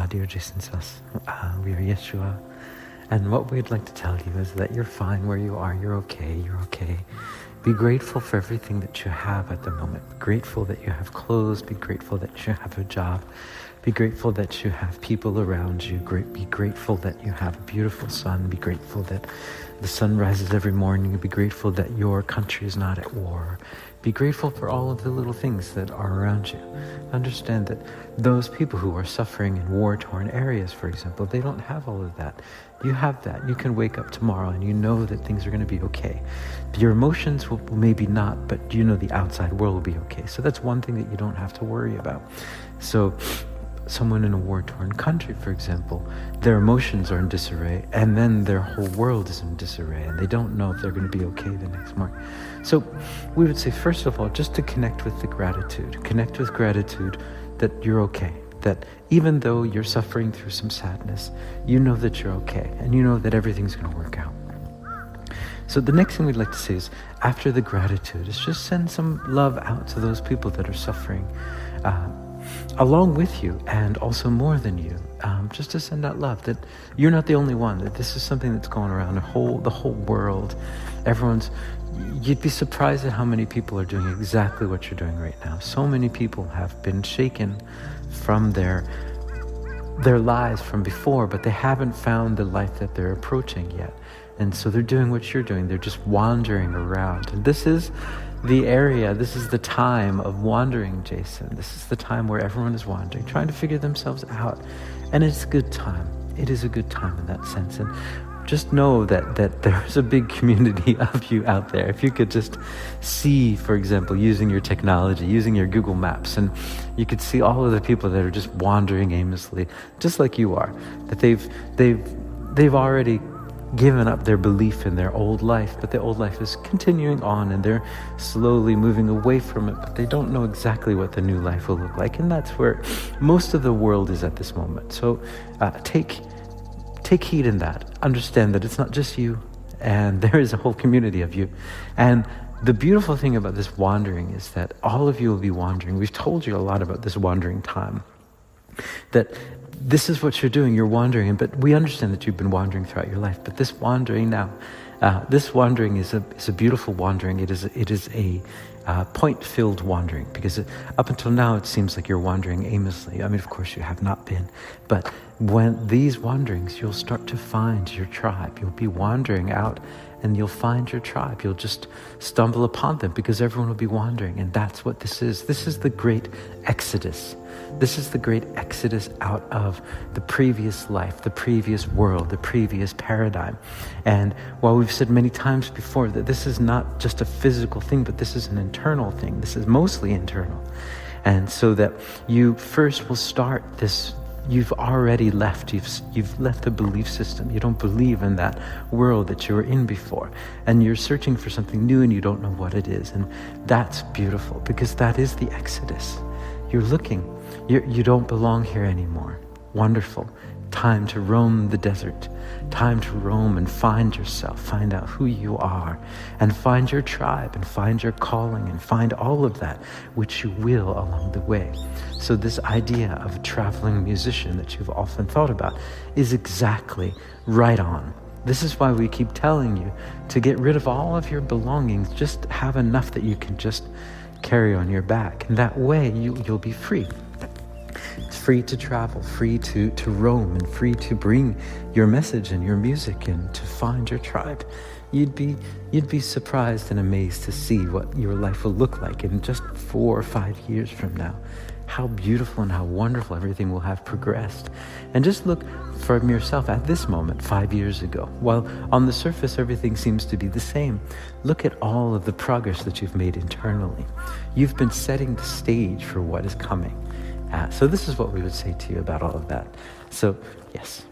Dear Jason says, we are Yeshua. And what we'd like to tell you is that you're fine where you are. You're okay. You're okay. Be grateful for everything that you have at the moment. Be grateful that you have clothes. Be grateful that you have a job. Be grateful that you have people around you. Be grateful that you have a beautiful sun. Be grateful that the sun rises every morning. Be grateful that your country is not at war. Be grateful for all of the little things that are around you. Understand that those people who are suffering in war-torn areas, for example, they don't have all of that. You have that. You can wake up tomorrow and you know that things are going to be okay. Your emotions will maybe not, but you know the outside world will be okay. So that's one thing that you don't have to worry about. So someone in a war-torn country, for example, their emotions are in disarray, and then their whole world is in disarray, and they don't know if they're going to be okay the next morning. So we would say, first of all, just to connect with the gratitude. Connect with gratitude that you're okay. That even though you're suffering through some sadness, you know that you're okay, and you know that everything's going to work out. So the next thing we'd like to say is, after the gratitude, is just send some love out to those people that are suffering along with you, and also more than you, just to send out love, that you're not the only one, that this is something that's going around the whole world. You'd be surprised at how many people are doing exactly what you're doing right now. So many people have been shaken from their lives from before, but they haven't found the life that they're approaching yet. And so they're doing what you're doing. They're just wandering around. And this is the area, this is the time of wandering, Jason. This is the time where everyone is wandering, trying to figure themselves out. And it's a good time. It is a good time in that sense. And just know that there's a big community of you out there. If you could just see, for example, using your technology, using your Google Maps, and you could see all of the people that are just wandering aimlessly, just like you are, that they've already given up their belief in their old life, but the old life is continuing on, and they're slowly moving away from it, but they don't know exactly what the new life will look like. And that's where most of the world is at this moment. So take heed in that. Understand that it's not just you, and there is a whole community of you. And the beautiful thing about this wandering is that all of you will be wandering. We've told you a lot about this wandering time, that this is what you're doing. You're wandering, but we understand that you've been wandering throughout your life. But this wandering now, this wandering is a beautiful wandering. It is a point-filled wandering, because up until now it seems like you're wandering aimlessly. I mean, of course you have not been, but when these wanderings, you'll start to find your tribe. You'll be wandering out, and you'll find your tribe. You'll just stumble upon them, because everyone will be wandering, and that's what this is. This is the great exodus. This is the great exodus out of the previous life, the previous world, the previous paradigm. And while we've said many times before that this is not just a physical thing, but this is an internal thing. This is mostly internal. And so that you first will start this. You've already left. You've left the belief system. You don't believe in that world that you were in before. And you're searching for something new, and you don't know what it is. And that's beautiful, because that is the exodus. You're looking. You don't belong here anymore. Wonderful. Time to roam the desert. Time to roam and find yourself. Find out who you are. And find your tribe. And find your calling. And find all of that, which you will along the way. So this idea of a traveling musician that you've often thought about is exactly right on. This is why we keep telling you to get rid of all of your belongings. Just have enough that you can just carry on your back. And that way you'll be free. It's free to travel, free to roam, and free to bring your message and your music and to find your tribe. You'd be surprised and amazed to see what your life will look like in just 4 or 5 years from now. How beautiful and how wonderful everything will have progressed. And just look from yourself at this moment 5 years ago. While on the surface everything seems to be the same, look at all of the progress that you've made internally. You've been setting the stage for what is coming. So this is what we would say to you about all of that. So, yes.